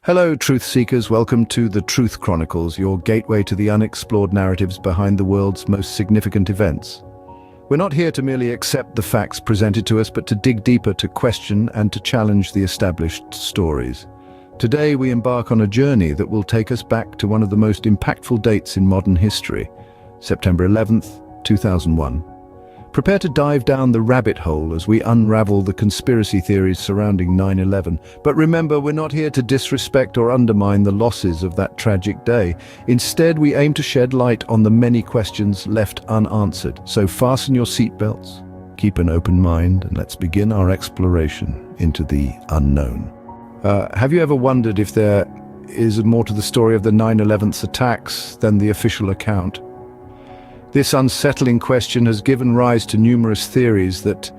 Hello, truth seekers. Welcome to the Truth Chronicles, your gateway to the unexplored narratives behind the world's most significant events. We're not here to merely accept the facts presented to us, but to dig deeper, to question and to challenge the established stories. Today, we embark on a journey that will take us back to one of the most impactful dates in modern history, September 11th, 2001. Prepare to dive down the rabbit hole as we unravel the conspiracy theories surrounding 9/11. But remember, we're not here to disrespect or undermine the losses of that tragic day. Instead, we aim to shed light on the many questions left unanswered. So fasten your seatbelts, keep an open mind, and let's begin our exploration into the unknown. Have you ever wondered if there is more to the story of the 9/11 attacks than the official account? This unsettling question has given rise to numerous theories that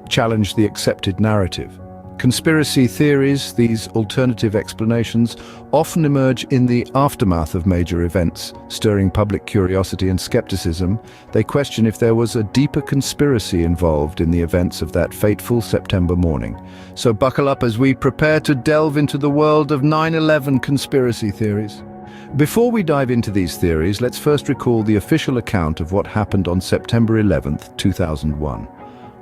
challenge the accepted narrative. Conspiracy theories, these alternative explanations, often emerge in the aftermath of major events, stirring public curiosity and skepticism. They question if there was a deeper conspiracy involved in the events of that fateful September morning. So buckle up as we prepare to delve into the world of 9/11 conspiracy theories. Before we dive into these theories, let's first recall the official account of what happened on September 11th, 2001.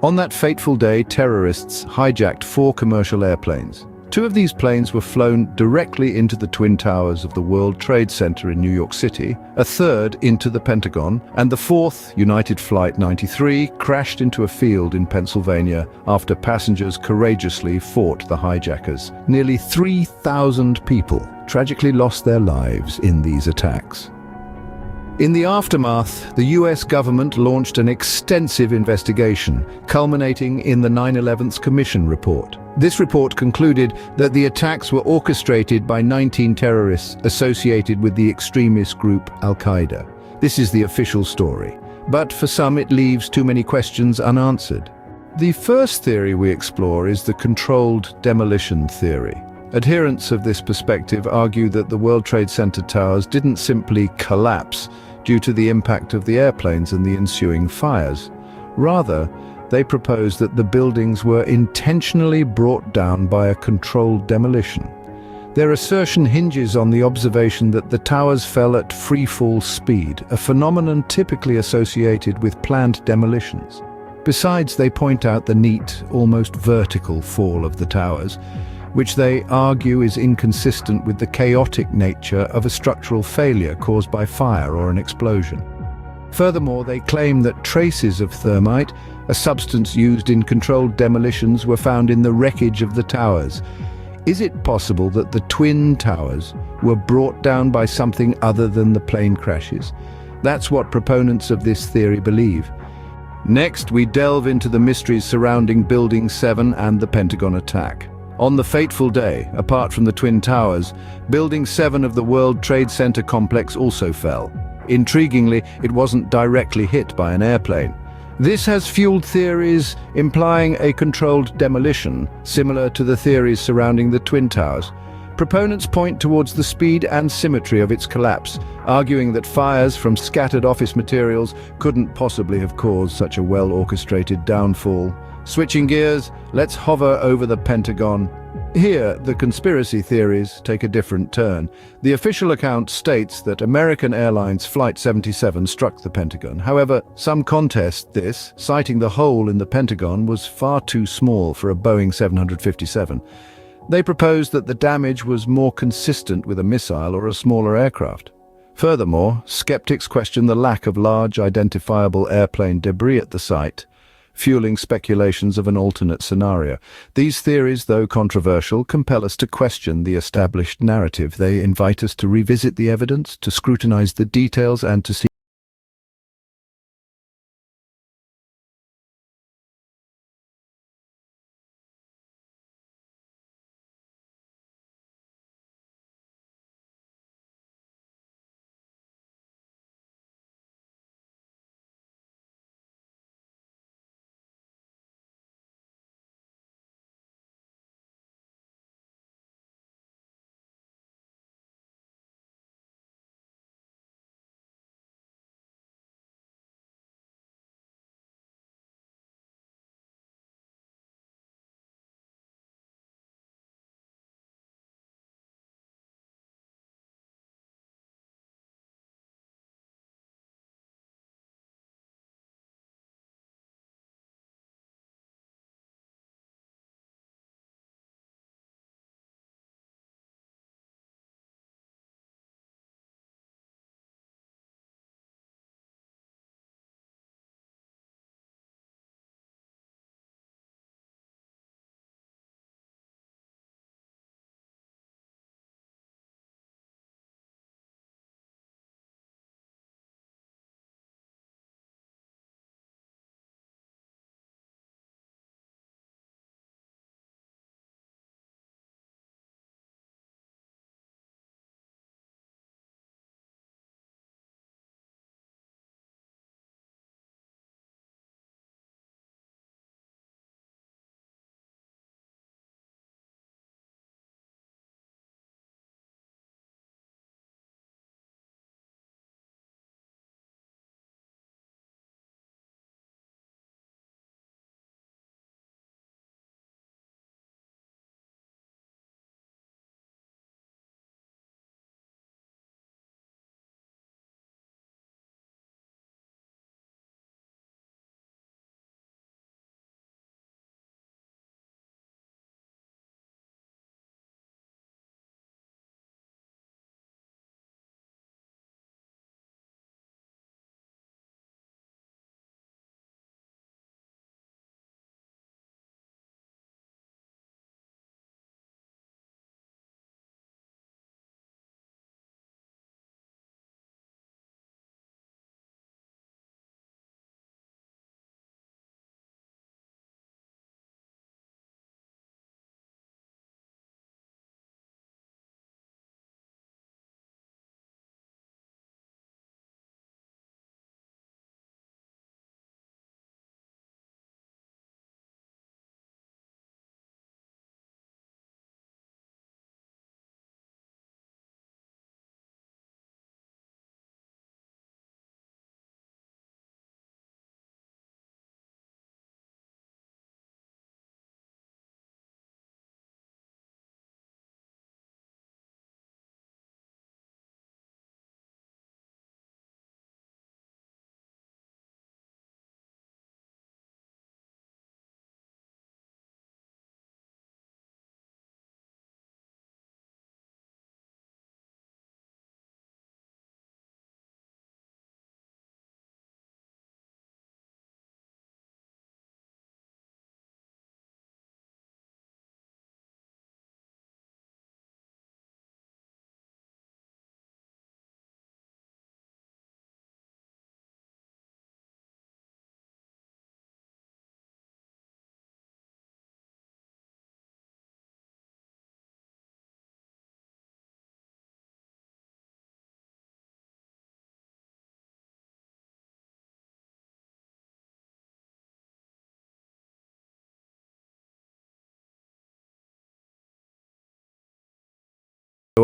On that fateful day, terrorists hijacked 4 commercial airplanes. 2 of these planes were flown directly into the Twin Towers of the World Trade Center in New York City, a third into the Pentagon, and the 4th, United Flight 93, crashed into a field in Pennsylvania after passengers courageously fought the hijackers. Nearly 3,000 people tragically lost their lives in these attacks. In the aftermath, the US government launched an extensive investigation, culminating in the 9/11 Commission report. This report concluded that the attacks were orchestrated by 19 terrorists associated with the extremist group al-Qaeda. This is the official story, but for some it leaves too many questions unanswered. The first theory we explore is the controlled demolition theory. Adherents of this perspective argue that the World Trade Center towers didn't simply collapse due to the impact of the airplanes and the ensuing fires. Rather, they propose that the buildings were intentionally brought down by a controlled demolition. Their assertion hinges on the observation that the towers fell at free-fall speed, a phenomenon typically associated with planned demolitions. Besides, they point out the neat, almost vertical fall of the towers, which they argue is inconsistent with the chaotic nature of a structural failure caused by fire or an explosion. Furthermore, they claim that traces of thermite, a substance used in controlled demolitions, were found in the wreckage of the towers. Is it possible that the Twin Towers were brought down by something other than the plane crashes? That's what proponents of this theory believe. Next, we delve into the mysteries surrounding Building 7 and the Pentagon attack. On the fateful day, apart from the Twin Towers, Building 7 of the World Trade Center complex also fell. Intriguingly, it wasn't directly hit by an airplane. This has fueled theories implying a controlled demolition, similar to the theories surrounding the Twin Towers. Proponents point towards the speed and symmetry of its collapse, arguing that fires from scattered office materials couldn't possibly have caused such a well-orchestrated downfall. Switching gears, let's hover over the Pentagon. Here, the conspiracy theories take a different turn. The official account states that American Airlines Flight 77 struck the Pentagon. However, some contest this, citing the hole in the Pentagon was far too small for a Boeing 757. They proposed that the damage was more consistent with a missile or a smaller aircraft. Furthermore, skeptics question the lack of large, identifiable airplane debris at the site, fueling speculations of an alternate scenario. These theories, though controversial, compel us to question the established narrative. They invite us to revisit the evidence, to scrutinize the details, and to see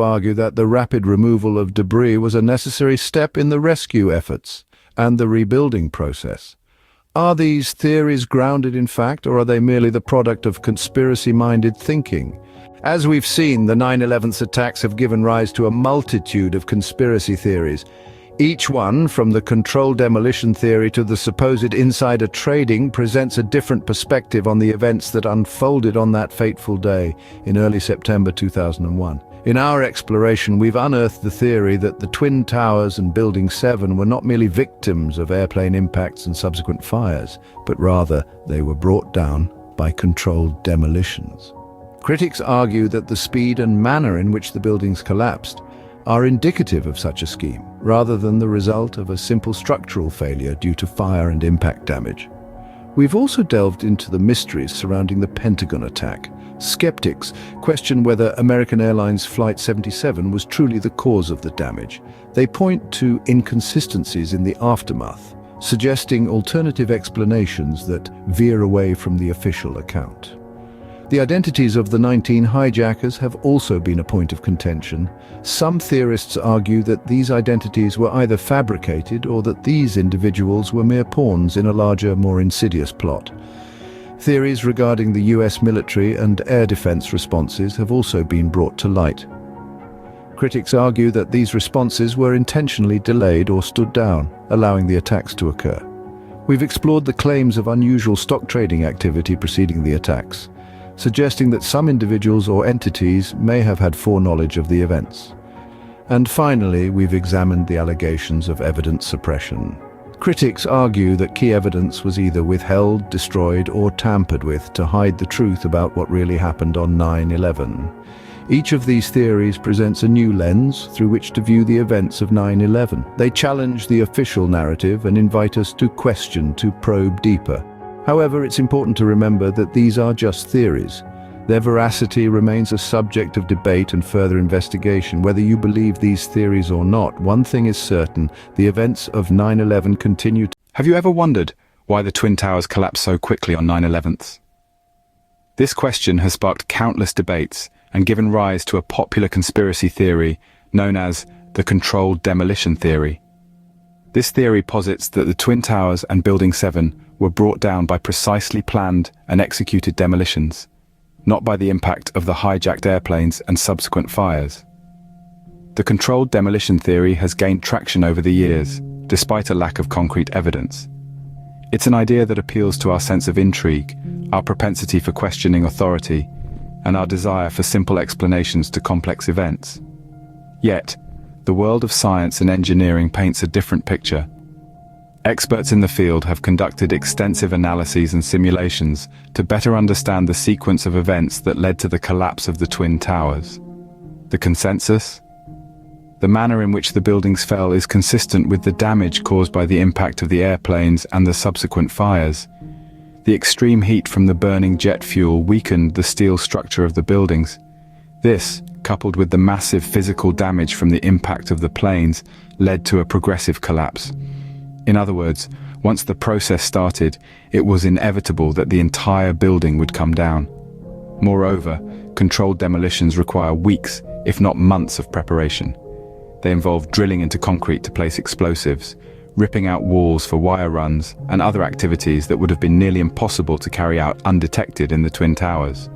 argue that the rapid removal of debris was a necessary step in the rescue efforts and the rebuilding process. Are these theories grounded in fact, or are they merely the product of conspiracy-minded thinking? As we've seen, the 9/11 attacks have given rise to a multitude of conspiracy theories. Each one, from the controlled demolition theory to the supposed insider trading, presents a different perspective on the events that unfolded on that fateful day in early September 2001. In our exploration, we've unearthed the theory that the Twin Towers and Building 7 were not merely victims of airplane impacts and subsequent fires, but rather they were brought down by controlled demolitions. Critics argue that the speed and manner in which the buildings collapsed are indicative of such a scheme, rather than the result of a simple structural failure due to fire and impact damage. We've also delved into the mysteries surrounding the Pentagon attack. Skeptics question whether American Airlines Flight 77 was truly the cause of the damage. They point to inconsistencies in the aftermath, suggesting alternative explanations that veer away from the official account. The identities of the 19 hijackers have also been a point of contention. Some theorists argue that these identities were either fabricated or that these individuals were mere pawns in a larger, more insidious plot. Theories regarding the US military and air defense responses have also been brought to light. Critics argue that these responses were intentionally delayed or stood down, allowing the attacks to occur. We've explored the claims of unusual stock trading activity preceding the attacks, suggesting that some individuals or entities may have had foreknowledge of the events. And finally, we've examined the allegations of evidence suppression. Critics argue that key evidence was either withheld, destroyed, or tampered with to hide the truth about what really happened on 9/11. Each of these theories presents a new lens through which to view the events of 9/11. They challenge the official narrative and invite us to question, to probe deeper. However, it's important to remember that these are just theories. Their veracity remains a subject of debate and further investigation. Whether you believe these theories or not, one thing is certain: the events of 9/11 continue to... Have you ever wondered why the Twin Towers collapsed so quickly on 9/11? This question has sparked countless debates and given rise to a popular conspiracy theory known as the controlled demolition theory. This theory posits that the Twin Towers and Building 7 were brought down by precisely planned and executed demolitions, not by the impact of the hijacked airplanes and subsequent fires. The controlled demolition theory has gained traction over the years, despite a lack of concrete evidence. It's an idea that appeals to our sense of intrigue, our propensity for questioning authority, and our desire for simple explanations to complex events. Yet, the world of science and engineering paints a different picture. Experts in the field have conducted extensive analyses and simulations to better understand the sequence of events that led to the collapse of the Twin Towers. The consensus? The manner in which the buildings fell is consistent with the damage caused by the impact of the airplanes and the subsequent fires. The extreme heat from the burning jet fuel weakened the steel structure of the buildings. This, coupled with the massive physical damage from the impact of the planes, led to a progressive collapse. In other words, once the process started, it was inevitable that the entire building would come down. Moreover, controlled demolitions require weeks, if not months, of preparation. They involve drilling into concrete to place explosives, ripping out walls for wire runs, and other activities that would have been nearly impossible to carry out undetected in the Twin Towers.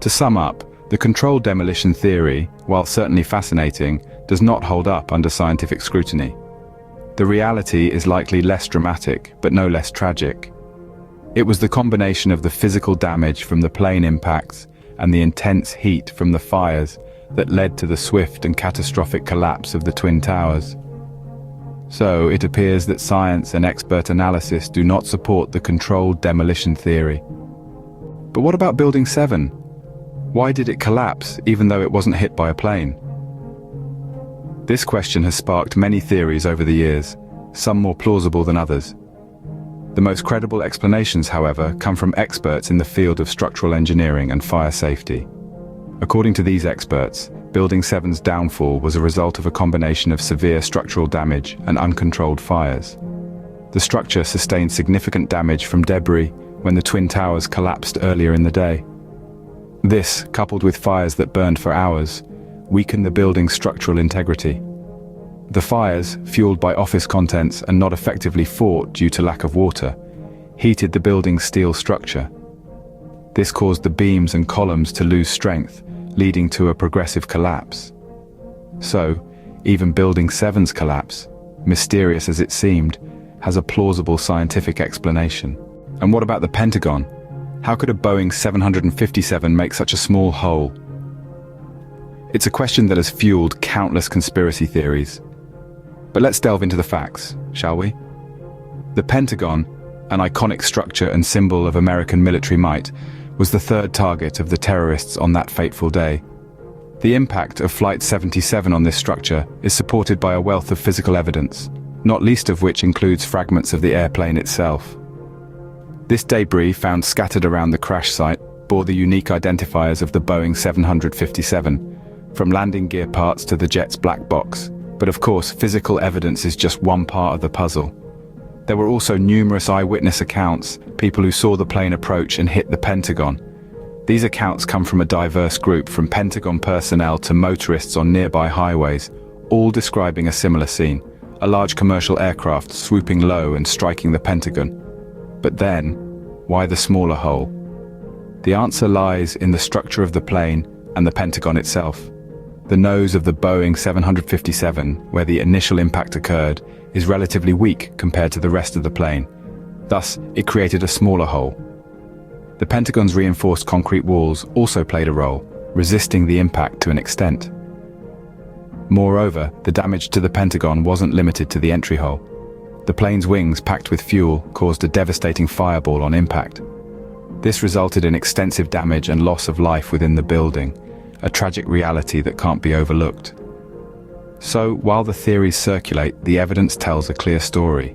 To sum up, the controlled demolition theory, while certainly fascinating, does not hold up under scientific scrutiny. The reality is likely less dramatic, but no less tragic. It was the combination of the physical damage from the plane impacts and the intense heat from the fires that led to the swift and catastrophic collapse of the Twin Towers. So, it appears that science and expert analysis do not support the controlled demolition theory. But what about Building 7? Why did it collapse, even though it wasn't hit by a plane? This question has sparked many theories over the years, some more plausible than others. The most credible explanations, however, come from experts in the field of structural engineering and fire safety. According to these experts, Building 7's downfall was a result of a combination of severe structural damage and uncontrolled fires. The structure sustained significant damage from debris when the Twin Towers collapsed earlier in the day. This, coupled with fires that burned for hours, weaken the building's structural integrity. The fires, fueled by office contents and not effectively fought due to lack of water, heated the building's steel structure. This caused the beams and columns to lose strength, leading to a progressive collapse. So, even Building 7's collapse, mysterious as it seemed, has a plausible scientific explanation. And what about the Pentagon? How could a Boeing 757 make such a small hole? It's a question that has fueled countless conspiracy theories. But let's delve into the facts, shall we? The Pentagon, an iconic structure and symbol of American military might, was the third target of the terrorists on that fateful day. The impact of Flight 77 on this structure is supported by a wealth of physical evidence, not least of which includes fragments of the airplane itself. This debris found scattered around the crash site bore the unique identifiers of the Boeing 757, from landing gear parts to the jet's black box. But of course, physical evidence is just one part of the puzzle. There were also numerous eyewitness accounts, people who saw the plane approach and hit the Pentagon. These accounts come from a diverse group, from Pentagon personnel to motorists on nearby highways, all describing a similar scene, a large commercial aircraft swooping low and striking the Pentagon. But then, why the smaller hole? The answer lies in the structure of the plane and the Pentagon itself. The nose of the Boeing 757, where the initial impact occurred, is relatively weak compared to the rest of the plane. Thus, it created a smaller hole. The Pentagon's reinforced concrete walls also played a role, resisting the impact to an extent. Moreover, the damage to the Pentagon wasn't limited to the entry hole. The plane's wings, packed with fuel, caused a devastating fireball on impact. This resulted in extensive damage and loss of life within the building, a tragic reality that can't be overlooked. So, while the theories circulate, the evidence tells a clear story.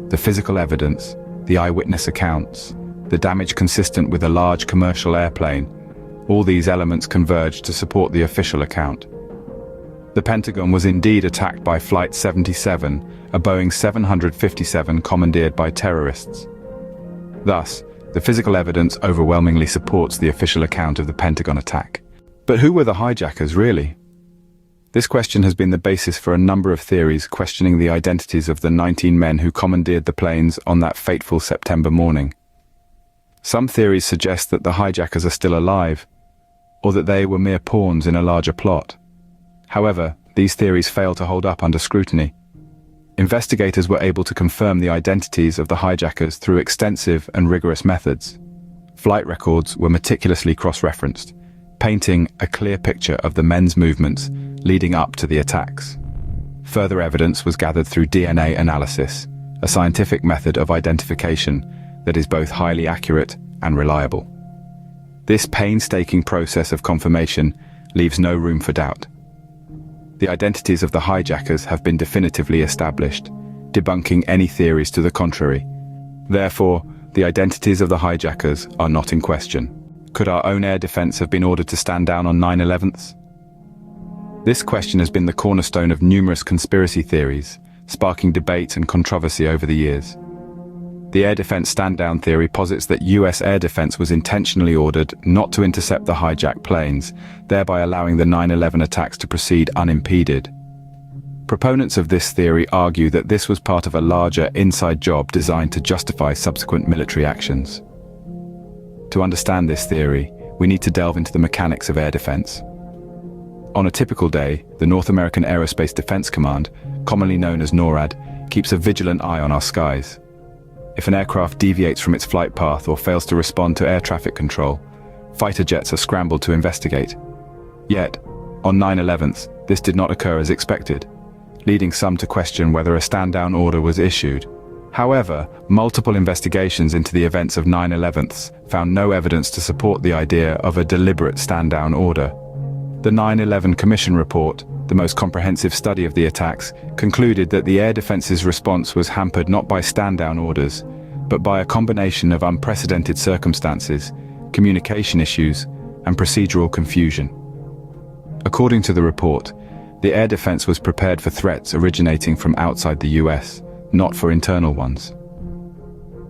The physical evidence, the eyewitness accounts, the damage consistent with a large commercial airplane, all these elements converge to support the official account. The Pentagon was indeed attacked by Flight 77, a Boeing 757 commandeered by terrorists. Thus, the physical evidence overwhelmingly supports the official account of the Pentagon attack. But who were the hijackers, really? This question has been the basis for a number of theories questioning the identities of the 19 men who commandeered the planes on that fateful September morning. Some theories suggest that the hijackers are still alive, or that they were mere pawns in a larger plot. However, these theories fail to hold up under scrutiny. Investigators were able to confirm the identities of the hijackers through extensive and rigorous methods. Flight records were meticulously cross-referenced, painting a clear picture of the men's movements leading up to the attacks. Further evidence was gathered through DNA analysis, a scientific method of identification that is both highly accurate and reliable. This painstaking process of confirmation leaves no room for doubt. The identities of the hijackers have been definitively established, debunking any theories to the contrary. Therefore, the identities of the hijackers are not in question. Could our own air defense have been ordered to stand down on 9/11s? This question has been the cornerstone of numerous conspiracy theories, sparking debate and controversy over the years. The air defense stand-down theory posits that US air defense was intentionally ordered not to intercept the hijacked planes, thereby allowing the 9/11 attacks to proceed unimpeded. Proponents of this theory argue that this was part of a larger inside job designed to justify subsequent military actions. To understand this theory, we need to delve into the mechanics of air defense. On a typical day, the North American Aerospace Defense Command, commonly known as NORAD, keeps a vigilant eye on our skies. If an aircraft deviates from its flight path or fails to respond to air traffic control, fighter jets are scrambled to investigate. Yet, on 9/11s, this did not occur as expected, leading some to question whether a stand-down order was issued. However, multiple investigations into the events of 9/11s found no evidence to support the idea of a deliberate stand-down order. The 9/11 Commission report, the most comprehensive study of the attacks, concluded that the air defense's response was hampered not by stand-down orders, but by a combination of unprecedented circumstances, communication issues, and procedural confusion. According to the report, the air defense was prepared for threats originating from outside the US, not for internal ones.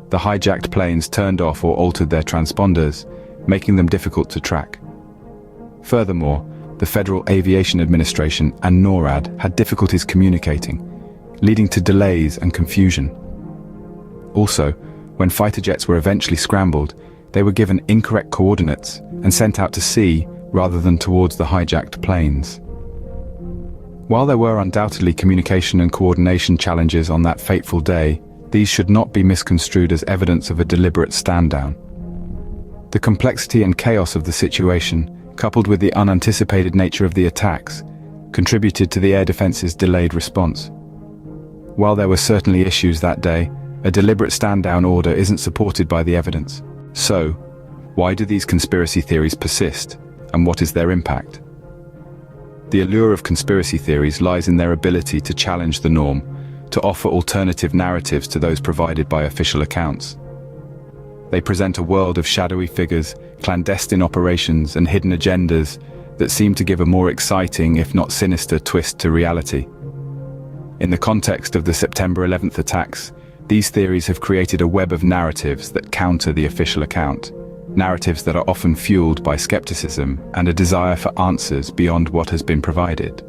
The hijacked planes turned off or altered their transponders, making them difficult to track. Furthermore, the Federal Aviation Administration and NORAD had difficulties communicating, leading to delays and confusion. Also, when fighter jets were eventually scrambled, they were given incorrect coordinates and sent out to sea rather than towards the hijacked planes. While there were undoubtedly communication and coordination challenges on that fateful day, these should not be misconstrued as evidence of a deliberate stand-down. The complexity and chaos of the situation, coupled with the unanticipated nature of the attacks, contributed to the air defense's delayed response. While there were certainly issues that day, a deliberate stand-down order isn't supported by the evidence. So, why do these conspiracy theories persist, and what is their impact? The allure of conspiracy theories lies in their ability to challenge the norm, to offer alternative narratives to those provided by official accounts. They present a world of shadowy figures, clandestine operations, and hidden agendas that seem to give a more exciting, if not sinister, twist to reality. In the context of the September 11th attacks, these theories have created a web of narratives that counter the official account. Narratives that are often fueled by skepticism and a desire for answers beyond what has been provided.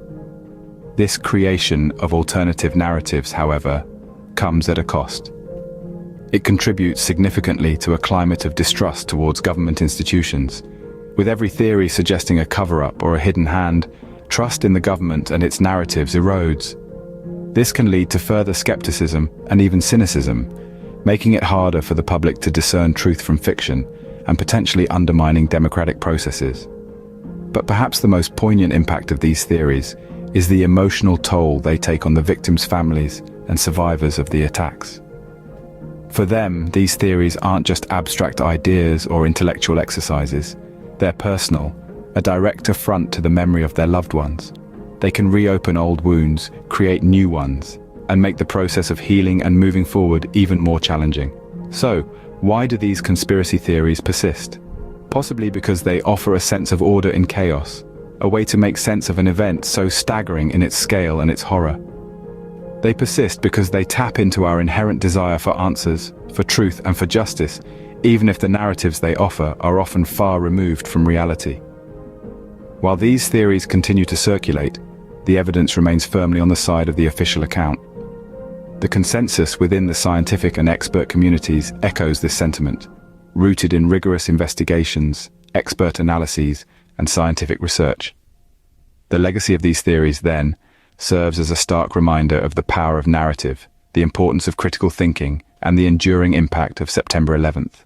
This creation of alternative narratives, however, comes at a cost. It contributes significantly to a climate of distrust towards government institutions. With every theory suggesting a cover-up or a hidden hand, trust in the government and its narratives erodes. This can lead to further skepticism and even cynicism, making it harder for the public to discern truth from fiction and potentially undermining democratic processes. But perhaps the most poignant impact of these theories is the emotional toll they take on the victims' families and survivors of the attacks. For them, these theories aren't just abstract ideas or intellectual exercises. They're personal, a direct affront to the memory of their loved ones. They can reopen old wounds, create new ones, and make the process of healing and moving forward even more challenging. So, why do these conspiracy theories persist? Possibly because they offer a sense of order in chaos, a way to make sense of an event so staggering in its scale and its horror. They persist because they tap into our inherent desire for answers, for truth and for justice, even if the narratives they offer are often far removed from reality. While these theories continue to circulate, the evidence remains firmly on the side of the official account. The consensus within the scientific and expert communities echoes this sentiment, rooted in rigorous investigations, expert analyses, and scientific research. The legacy of these theories, then, serves as a stark reminder of the power of narrative, the importance of critical thinking, and the enduring impact of September 11th.